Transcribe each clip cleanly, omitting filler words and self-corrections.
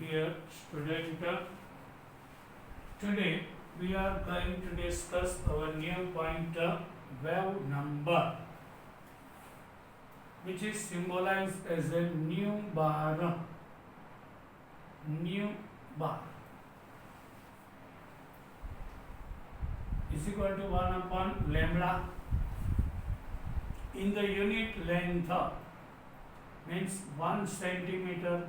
Dear student, today we are going to discuss our new point, wave number, which is symbolized as a nu bar. Nu bar is equal to 1 upon lambda in the unit length, means 1 centimeter.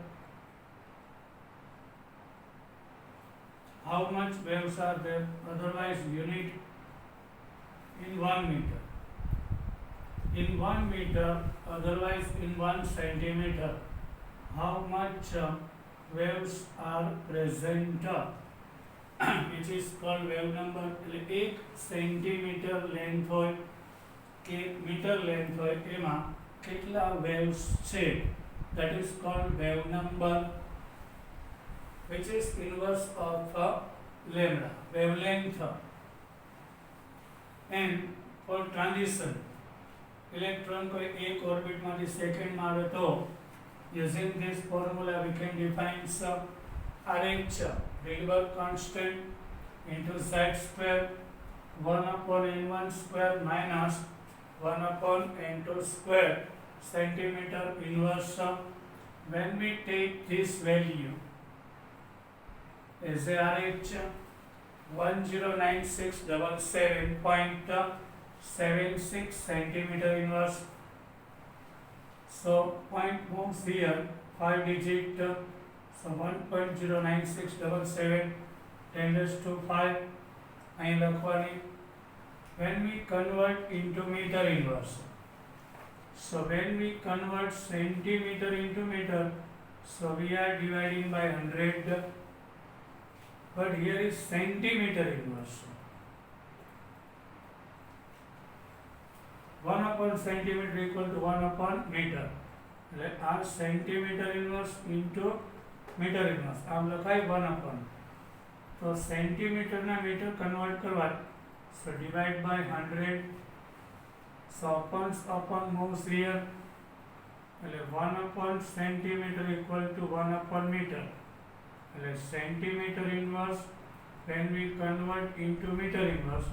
How much waves are there? Otherwise, unit in 1 meter. In 1 meter, otherwise in 1 centimeter. How much waves are present? Which is called wave number. 1 centimetre length હોય કે metre length હોય એમાં કેટલા waves છે, that is called wave number, which is inverse of lambda, wavelength. And for transition, electron कोई एक orbit मांथी second में आवे तो using this formula we can define RH, Rydberg constant, into z square 1 upon n1 square minus 1 upon n2 square centimeter inverse. When we take this value as a RH 109677.76 centimeter inverse. So point moves here 5 digit, so 1.09677 10 raised to 5 અહીં લખવાની. When we convert into meter inverse, so when we convert centimeter into meter, so we are dividing by 100, but here is centimeter inverse. 1 upon centimeter equal to 1 upon meter. Our centimeter inverse into meter inverse. આમ લખાય 1 upon. તો centimeter ના meter convert કરવા. So divide by 100. So upon moves here. 1 upon centimeter equal to 1 upon meter. Centimeter inverse, when we convert into meter inverse,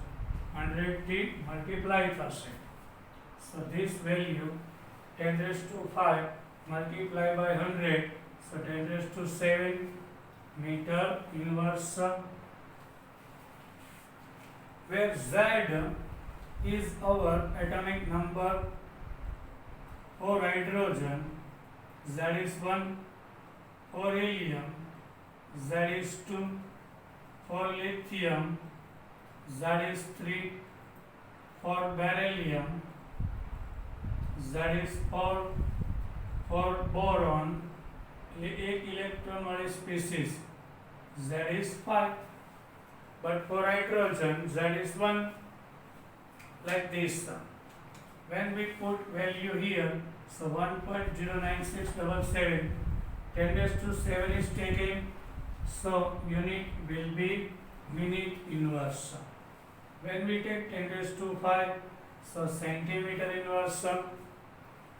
100 થી multiply થશે. So this value 10 raised to 5 multiply by 100, so 10 raised to 7 meter inverse, where Z is our atomic number for hydrogen, Z is 1, for helium Z is 2, for lithium Z is 3, for beryllium Z is 4, for boron एक electron वाली species Z is 5, but for hydrogen Z is 1, like this. When we put value here, so 1.09677 10 raised to 7 is taken, so unit will be minute inverse. When we take 10 raised to 5, so centimeter inverse.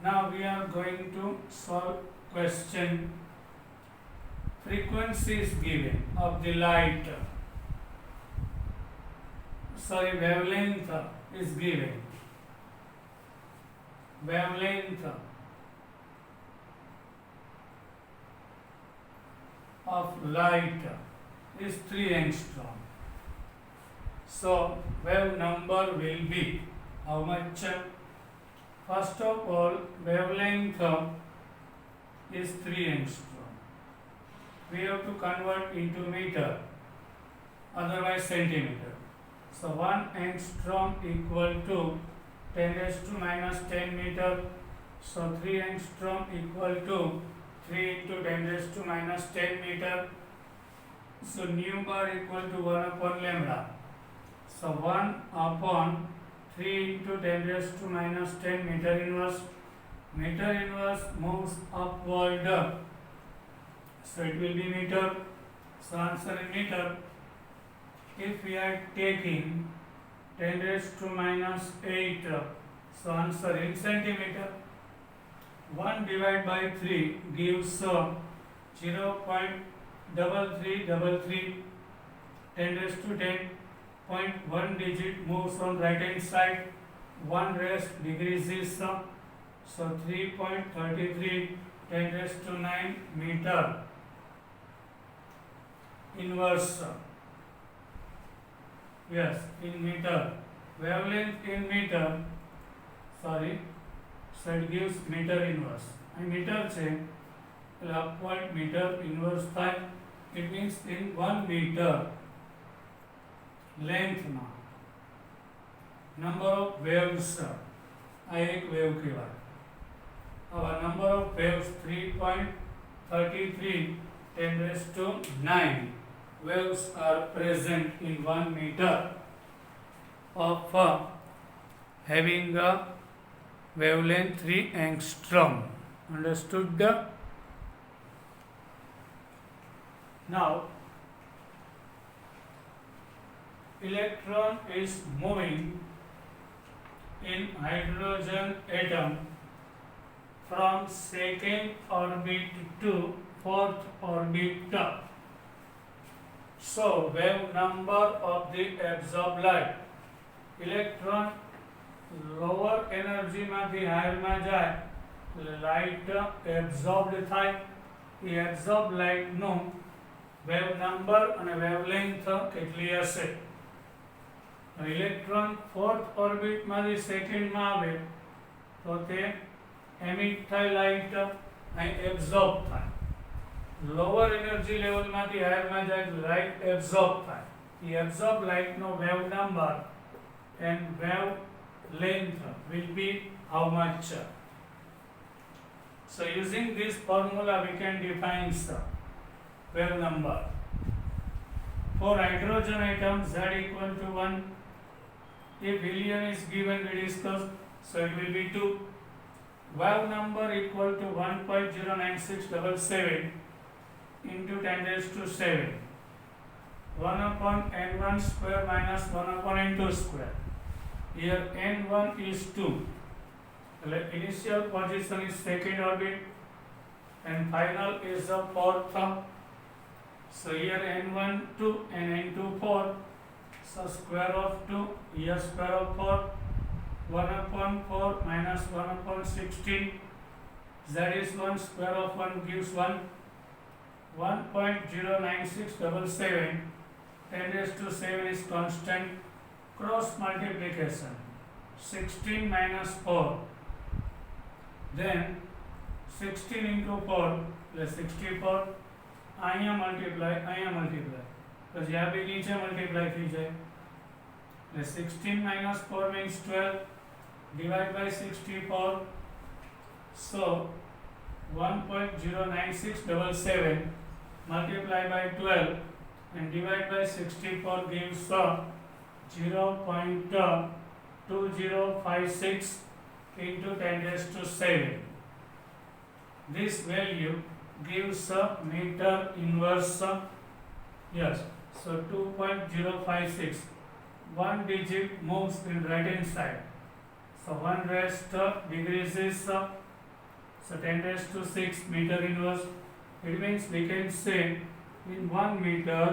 Now we are going to solve question. Frequency is given of the light. Sorry, wavelength is given. Wavelength of light is 3 angstrom. So wave number will be how much? First of all, wavelength is 3 angstrom. We have to convert into meter, otherwise centimeter. So 1 angstrom equal to 10 raised to minus 10 meter. So 3 angstrom equal to 3 into 10 raised to minus 10 meter. So nu bar equal to 1 upon lambda. So 1 upon 3 into 10 raised to minus 10 meter inverse. Meter inverse moves upward. So it will be meter. So answer in meter. If we are taking 10 raised to minus 8, so answer in centimeter. 1 divided by 3 gives 0.0 3333 10 raised to 10 point 1 digit moves on right hand side, 1 rest decreases, so 3.33 10 raised to 9 meter inverse, yes, in meter, wavelength in meter, sorry, so it gives meter inverse. અહીં meter છે એટલે upward meter inverse થાય, it means in 1 meter length માં number of waves, આ એક wave કહેવાય. હવે number of waves 3.33 10 raised to 9 waves are present in 1 meter of having a wavelength 3 angstrom. Understood? Now, electron is moving in hydrogen atom from second orbit to fourth orbit. So, wave number of the absorbed light, electron lower energy માંથી higher માં જાય, light absorbed થાય, એ absorbed light નો wave number અને wavelength કેટલી હશે? Electron fourth orbit માંથી second માં આવે તો તે emit થાય light, અહીં absorb થાય. lower energy level માંથી higher માં જાય તો light absorb થાય. the absorbed light no wave number and wave length will be how much? So using this formula we can define the wave number. For hydrogen atom Z equal to 1, if helium is given we discussed, so it will be 2. Wave number equal to 1.09677 into 10 raised to 7, 1 upon n1 square minus 1 upon n2 square. Here n1 is 2. The initial position is second orbit and final is the fourth. So here n1 2 and n2 4. So square of 2, here square of 4, 1 upon 4 minus 1 upon 16. Z is 1, square of 1 gives 1. 1.09677, 10 raised to 7 is constant. Cross multiplication, 16 minus 4, then 16 into 4 plus 64, અહીંયા multiply, પછી આ બે નીચે multiply થઈ જાય, એટલે 16 minus 4 means 12, divide by 64, so 1.09677 multiply by 12 and divide by 64 gives 0.2056 into 10 raised to 7. This value gives a meter inverse, yes, so 2.056. One digit moves in right hand side, so 1 rest decreases, so 10 raised to 6 meter inverse. It means we can say in 1 meter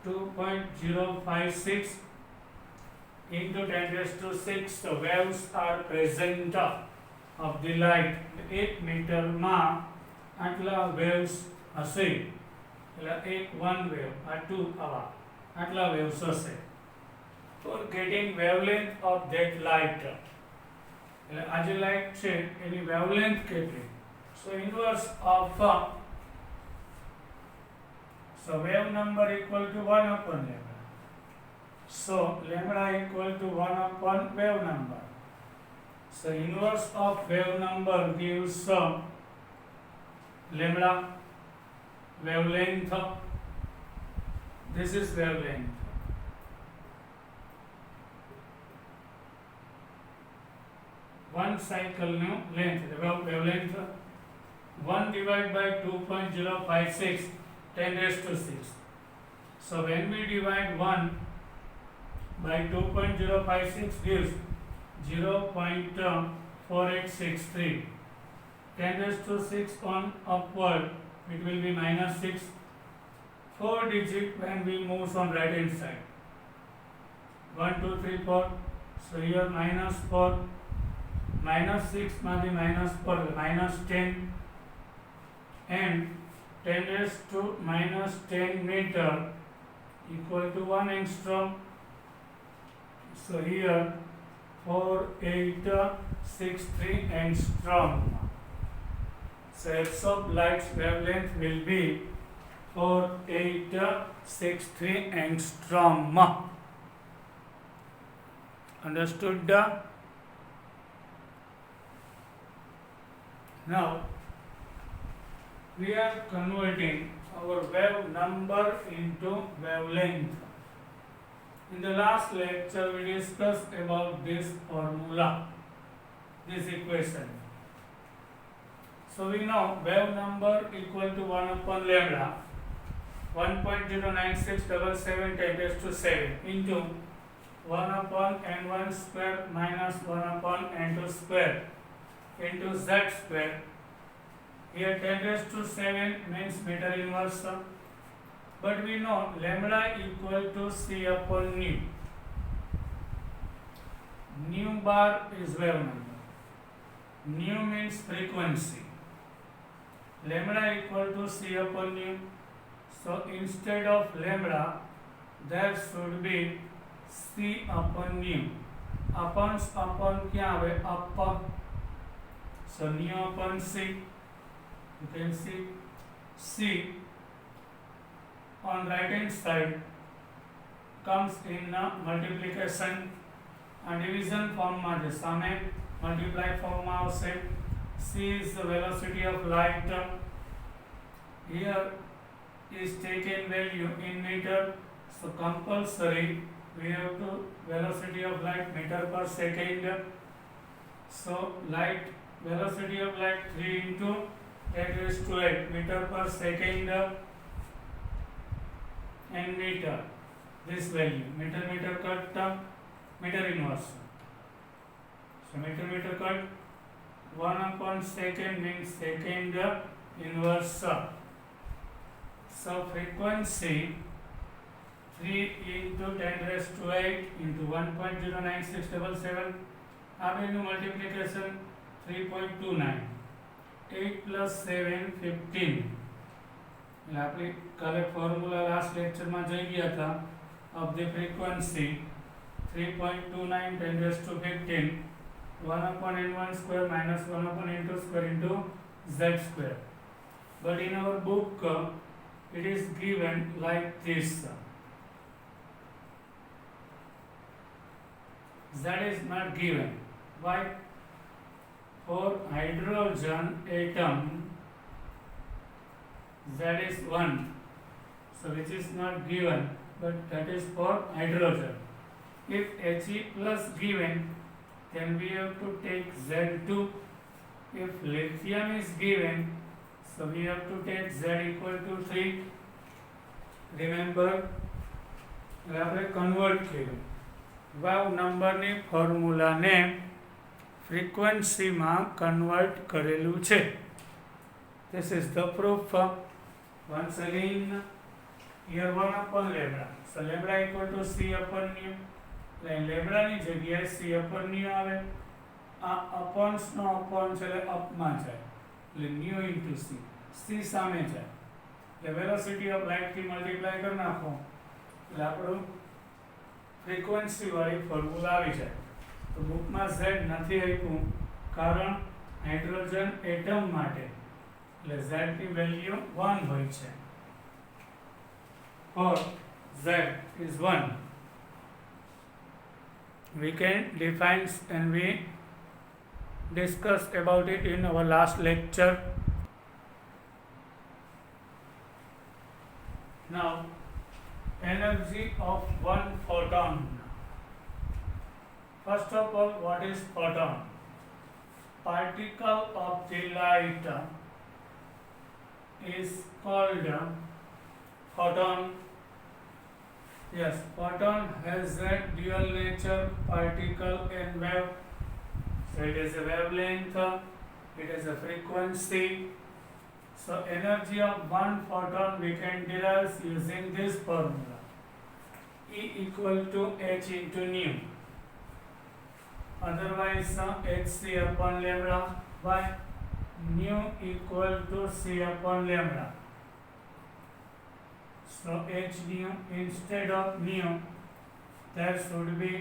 2.056 into 10 raised to 6 waves are present of the light. 1 meter માં આટલા waves હશે, એટલે 1 wave, આ 2 આવા આટલા waves હશે. For getting wavelength of that light, એટલે આ જે light છે એની wavelength કેટલી? So inverse of so wave number equal to 1 upon lambda. So lambda equal to 1 upon wave number. So inverse of wave number gives lambda wavelength. This is wavelength. One cycle new length, the wavelength 1 divided by 2.056, 10 raised to 6. So when we divide 1 by 2.056 gives 0.4863. 10 raised to 6 on upward, it will be minus 6. 4 digit when we move on right hand side. 1, 2, 3, 4. So here -4, -6 માંથી -4 -10 and 10 raised to -10 meter equal to 1 angstrom. So here 4863 angstrom. So absorbed light's wavelength will be 4863 angstrom. Understood? Now we are converting our wave number into wavelength. In the last lecture we discussed about this formula, this equation. So we know wave number equal to 1 upon lambda 1.09677 10 raised to 7 into 1 upon n1 square minus 1 upon n2 square into z square. Here 10 raised to 7 means meter inverse, but we know lambda equal to c upon nu. Nu bar is wave number. Nu means frequency. Lambda equal to c upon nu. So instead of lambda, there should be c upon nu. Upon क्या आवे? Up. So nu upon c. You can see c on right hand side comes in multiplication and division form માં છે. સામે multiply form માં આવશે. c is the velocity of light. Here is taken value in meter, so compulsory we have to velocity of light meter per second. So light velocity of light 3 into 10 raised to 8 meter per second and meter. This value meter cut meter inverse. So meter cut 1 upon second means second inverse. So frequency 3 into 10 raised to 8 into 1.09677. Avenue multiplication 3.29. 8 plus 7 15. એટલે આપણે કાલે formula last લેક્ચરમાં જોઈ ગયા હતા of the frequency 3.29 10 raised to 15 1 upon n1 square minus 1 upon n2 square into z square. But in our book it is given like this. Z is not given. Why? For hydrogen atom Z is 1, so which is not given, but that is for hydrogen. If He plus given, then we have to take Z2. If lithium is given, so we have to take Z equal to 3. Remember, આપણે convert કર્યું. વાવ નંબરની ફોર્મ્યુલાને ફ્રીક્વન્સીમાં convert કરેલું છે. This is the proof. Once again, here 1 upon lambda. So lambda equal to c upon nu. Lambda ની જગ્યાએ c upon nu આવે. આ upons નો upon છે એટલે up માં જાય. એટલે nu into c. c સામે જાય. એટલે velocity of light થી મલ્ટીપ્લાય કરી નાખો. એટલે આપણું ફ્રીક્વન્સી વાળી ફોર્મ્યુલા આવી જાય. તો બુકમાં z નથી આપ્યું કારણ હાઇડ્રોજન એટમ માટે એટલે z ની વેલ્યુ 1 હોય છે. For z is 1, we can define and we discussed about it in our last lecture. Now, energy of one photon. First of all, what is photon? Particle of the light is called photon. Yes, photon has a dual nature, particle and wave. So it is a wavelength, it is a frequency. So energy of one photon we can derive using this formula. E equal to h into nu. Otherwise hc upon lambda by nu equal to c upon lambda. So h nu instead of nu there should be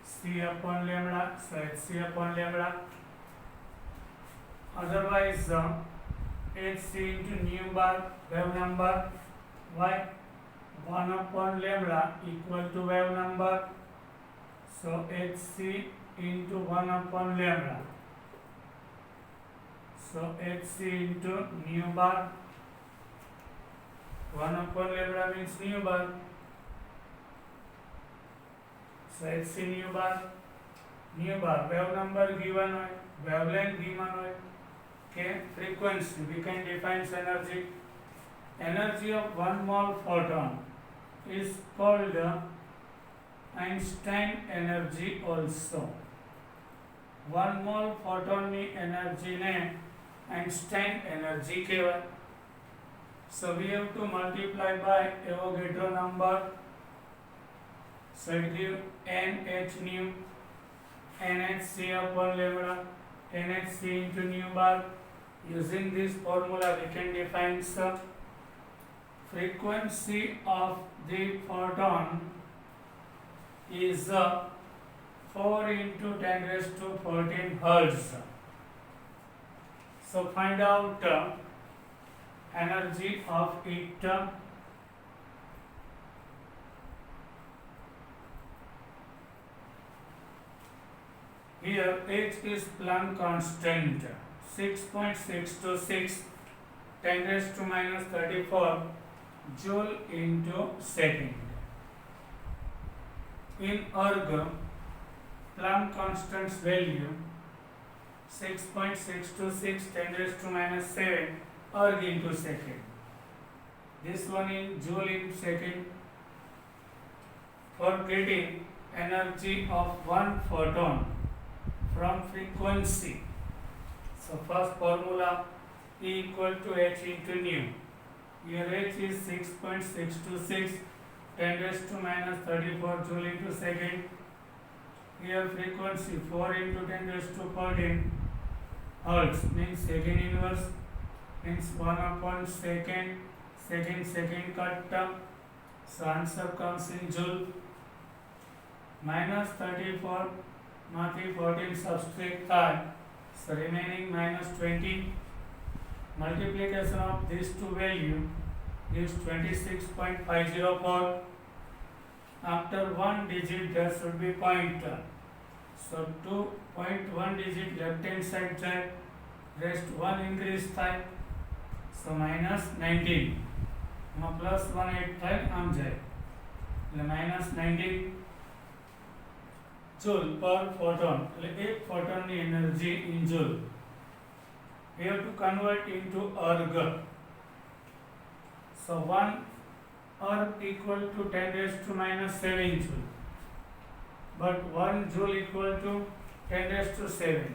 c upon lambda. So hc upon lambda. Otherwise hc into nu bar wave number y 1 upon lambda equal to wave number. So hc into 1 upon lambda. So hc into nu bar 1 upon lambda means nu bar. So hc nu bar wave number given હોય, wavelength given હોય, કે frequency we can define energy. Energy of one mole photon is called Einstein energy also. One mole photon ની energy ને Einstein energy કહેવાય. So we have to multiply by Avogadro number. So it gives nh nu, nhc upon lambda, nhc into nu bar. Using this formula we can define the frequency of the photon is 4 into 10 raised to 14 hertz. So find out energy of it. Here h is Planck constant 6.626 10 raised to minus 34 joule into second. In erg, Planck constant's value 6.626 10 raised to minus 7 erg into second. This one in joule in second. For getting energy of one photon from frequency, so first formula E equal to h into nu. Here h is 6.626 10 raised to minus 34 joule into second. Here frequency 4 into 10 raised to 14 hertz means second inverse means 1 upon second cut term. So answer comes in joule. Minus 34 માંથી 14 subtract થાય, so remaining minus 20. Multiplication of these two value gives 26.504. After one digit there should be pointer. So 2.1 digit left hand side જાય, rest 1 increase થાય, so minus 19. માં plus 1 add થાય, આમ જાય એટલે minus 19 joule per photon. એટલે એક ફોટોનની energy in joule. We have to convert into erg. So 1 erg equal to 10 raised to minus 7 joule. But 1 joule equal to 10 raised to 7.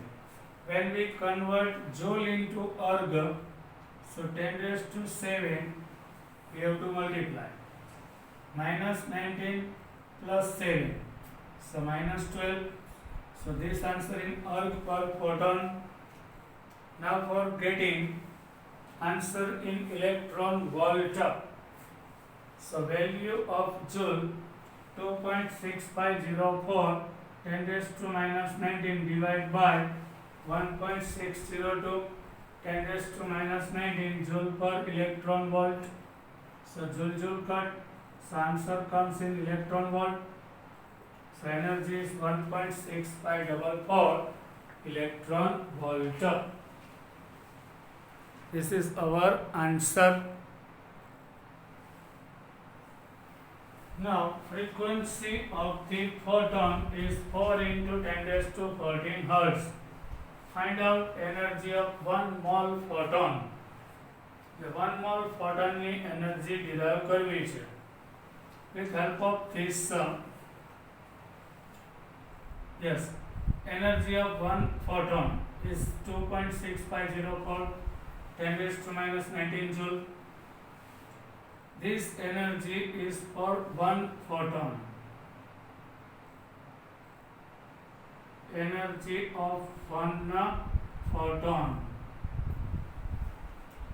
When we convert joule into erg, so 10 raised to 7, we have to multiply. Minus 19 plus 7. So minus 12. So this answer in erg per photon. Now for getting answer in electron volt. So value of joule 2.6504 10 raised to minus 19 divided by 1.602 10 raised to minus 19 joule per electron volt. So joule cut. So answer comes in electron volt. So energy is 1.6544 electron volt. This is our answer. Now frequency of the photon is 4 into 10 raised to 14 hertz. Find out energy of one mole photon. The one mole photon ની energy derive કરવી છે. With help of this energy of one photon is 2.6504 10 raised to minus 19 joule. This energy is for one photon. Energy of one photon.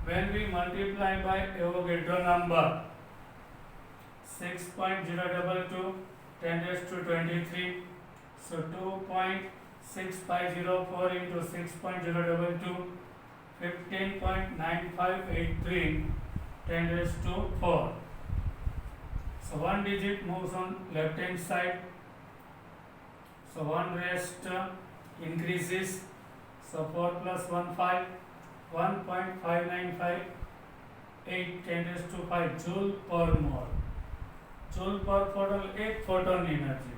When we multiply by Avogadro number 6.022 10 raised to 23, so 2.6504 into 6.022 15.9583 10 raised to 4. So one digit moves on left hand side, so one rest increases, so 4 plus 1 5, 1.5958 10 raised to 5 joule per mole. Joule per photon एक photon energy,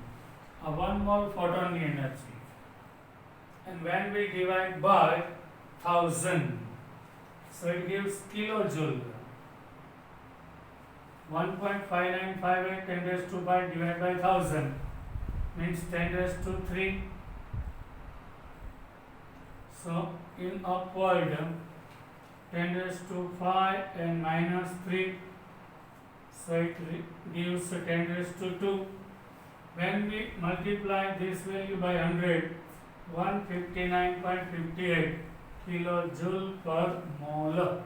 a 1 mole photon energy, and when we divide by 1000, so it gives kilojoule. 1.5958 10 raised to 5 divided by 1000 means 10 raised to 3. So in upward 10 raised to 5 and minus 3, so it gives 10 raised to 2. When we multiply this value by 100, 159.58 kilojoule per mole.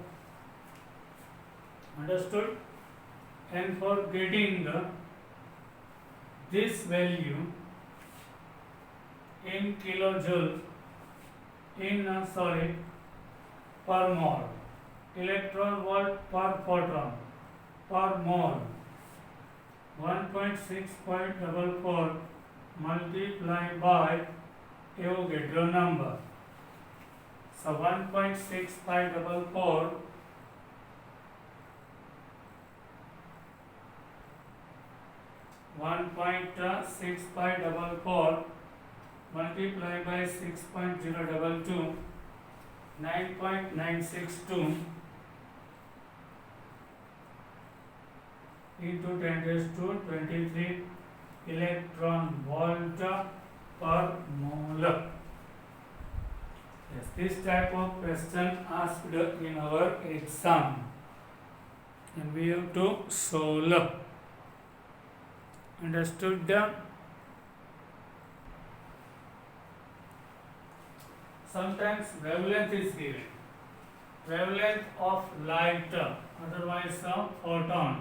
Understood? And for getting this value in kilojoule per mole, electron volt per photon per mole, 1.6.44 multiplied by Avogadro number. So 1.6544 multiplied by 6.022 9.962 into 10 raised to 23 electron volt per mole. Yes, this type of question asked in our exam, and we have to solve. Understood? Sometimes wavelength is given. Wavelength of light, otherwise a photon,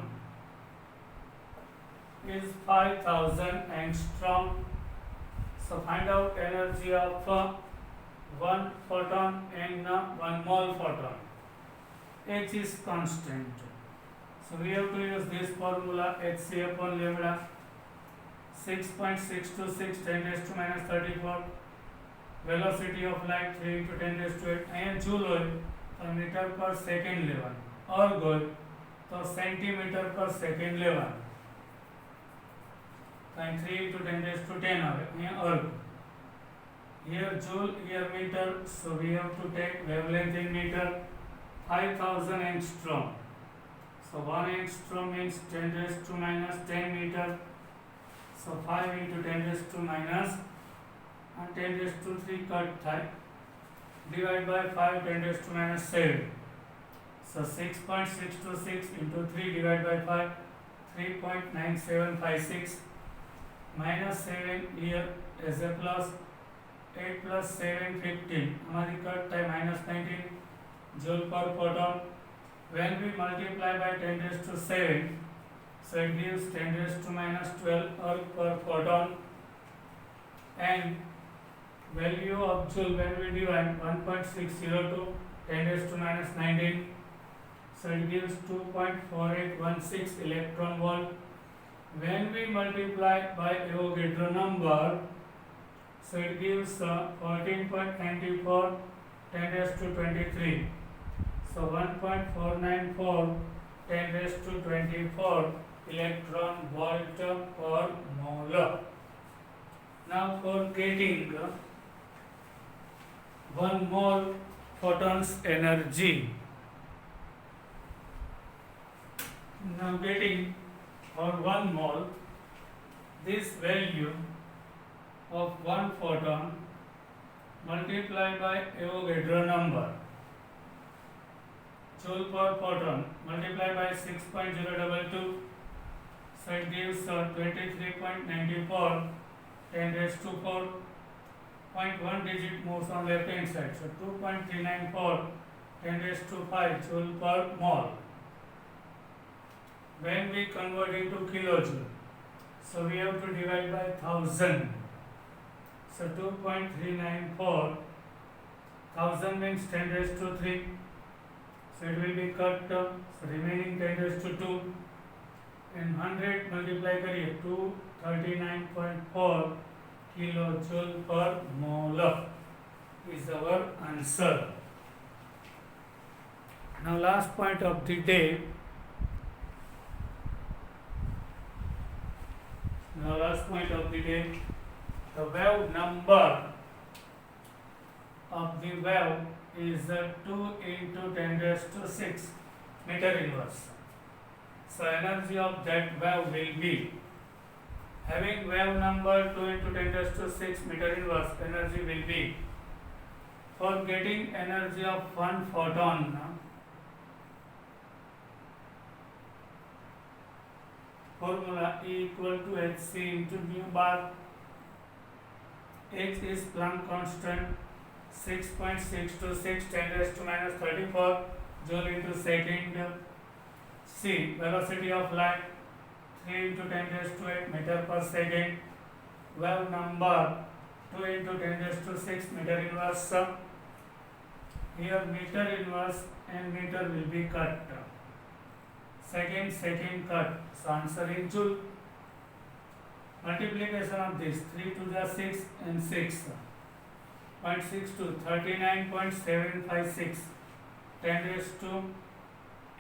is 5000 angstrom. So find out energy of one photon and 1 mole photon. H is constant. So we have to use this formula, hc upon lambda. 6.626 10 raised to minus 34. Velocity of light 3 into 10 raised to 8. અહીંયા joule હોય તો metre પર second લેવાનું, અર્ગ હોય તો centimetre પર second લેવાનું. અહીં 3 into 10 raised to 10 આવે, અહીંયા અર્ગ. Here joule, here meter, so we have to take wavelength in meter. 5000 angstrom. So 1 angstrom means 10 raised to minus 10 meter. So 5 into 10 raised to minus and 10 raised to 3 cut થાય. Divide by 5 10 raised to minus 7. So 6.626 into 3 divided by 5 3.9756 minus 7 here as a plus 8 plus 7 15. हमारी cut થાય minus 19 joule per photon. When we multiply by 10 raised to 7, so it gives 10 raised to minus 12 erg per photon, and value of joule when we divide 1.602 10 raised to minus 19, so it gives 2.4816 electron volt. When we multiply by Avogadro number, so it gives 14.94 10 raised to 23. So 1.494 10 raised to 24 electron volt per mole. Now for getting 1 mole photons energy. Now getting for 1 mole, this value of 1 photon multiplied by Avogadro number. joule per photon multiplied by 6.022, so it gives 23.94 10 raised to 4. 0.1 digit moves on left hand side, so 2.394 10 raised to 5 joule per mole. When we convert into kilojoule, so we have to divide by 1000. So 2.394, 1000 means 10 raised to 3. So it will be cut, so remaining 10 raised to 2. And 100 multiply करिए 239.4 kilojoule per mole is our answer. Now last point of the day. The wave number of the wave is 2 into 10 raised to 6 meter inverse. So energy of that wave will be, having wave number 2 into 10 raised to 6 meter inverse, energy will be, for getting energy of 1 photon, formula E equal to hc into mu bar. H is Planck constant, 6.626 10 raised to minus 34 joule into second. C, velocity of light, 3 into 10 raised to 8 meter per second. Wave number 2 into 10 raised to 6 meter inverse. Here meter inverse and meter will be cut. Second cut. So answer in joule. Multiplication of this, 3 to the 6 and 6. 0.62, 39.756. 10 raised to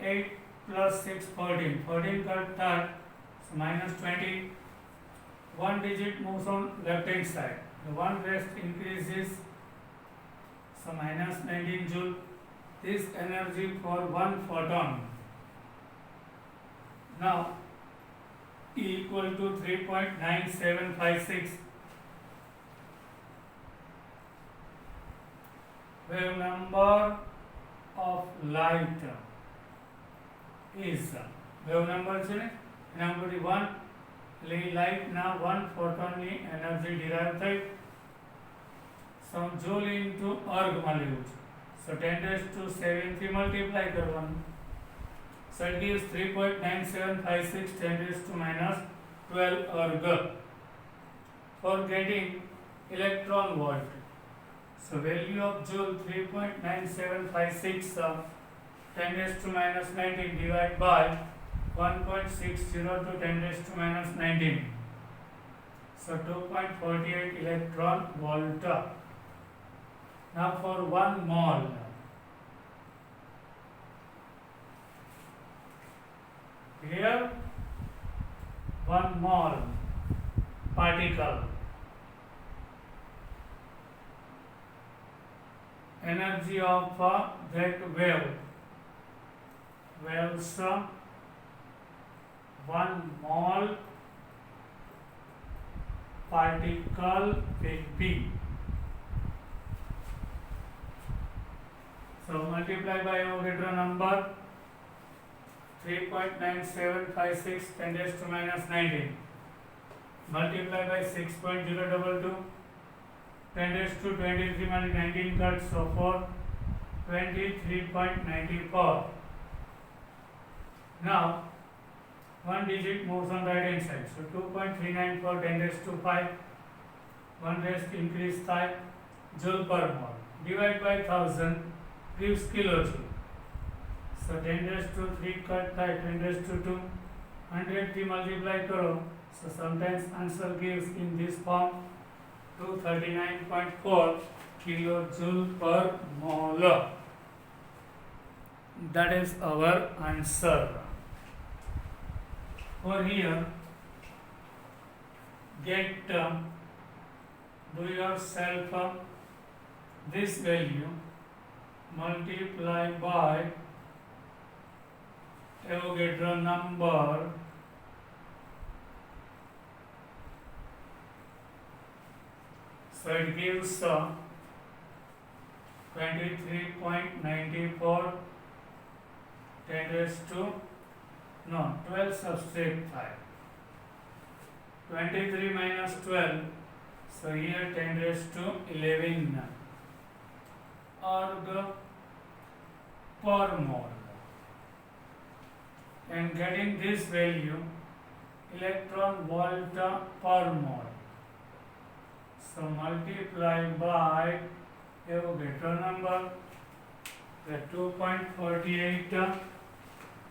8 plus 6, 14. 14 cut third, so minus 20. One digit moves on left hand side. The one rest increases, so minus 19 joule. This energy for one photon. Now E equal to 3.9756. Wave number of light is, wave number છે ને એના ઉપરથી 1 light ના 1 photon ની energy derive થઈ, so joule into erg માં લેવું છે, so 10 raised to 7 થી multiply કરવાનું, so it gives 3.9756 10 raised to minus 12 erg. For getting electron volt, so value of joule 3.9756 10 raised to minus 19 divided by 1.60 to 10 raised to minus 19. So 2.48 electron volt. Now for 1 mole. Here 1 mole particle. Energy of that waves 1 mole particle will be. So multiply by Avogadro number 3.9756 10 raised to minus 19. Multiply by 6.022 10 raised to 23 minus 19 cuts, so for 23.94. Now one digit moves on right hand side, so 2.394 10 raised to 5, 1 raised increase 5 joule per mole. Divide by 1000 gives kilojoule. So 10 raised to 3 cut 5, 10 raised to 2, 100 થી multiply करो, so sometimes answer gives in this form 239.4 kilojoule per mole. That is our answer. For here, get do yourself this value multiply by Avogadro number, so it gives 23.94 10 raised to 12 subtract 5. 23 minus 12, so here 10 raised to 11 erg per mole. And getting this value, electron volt per mole. So multiply by Avogadro number, the 2.48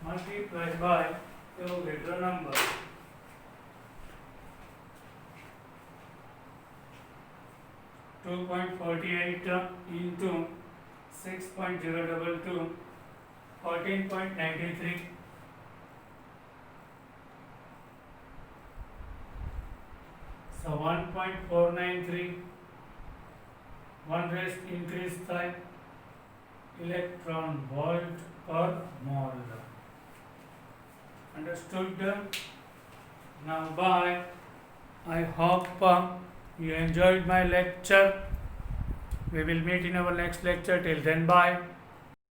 multiplied by Avogadro number. 2.48 into 6.022, 14.93. So 1.493, 1 raised increase by electron volt per mole. Understood? Now bye. I hope you enjoyed my lecture. We will meet in our next lecture. Till then, bye.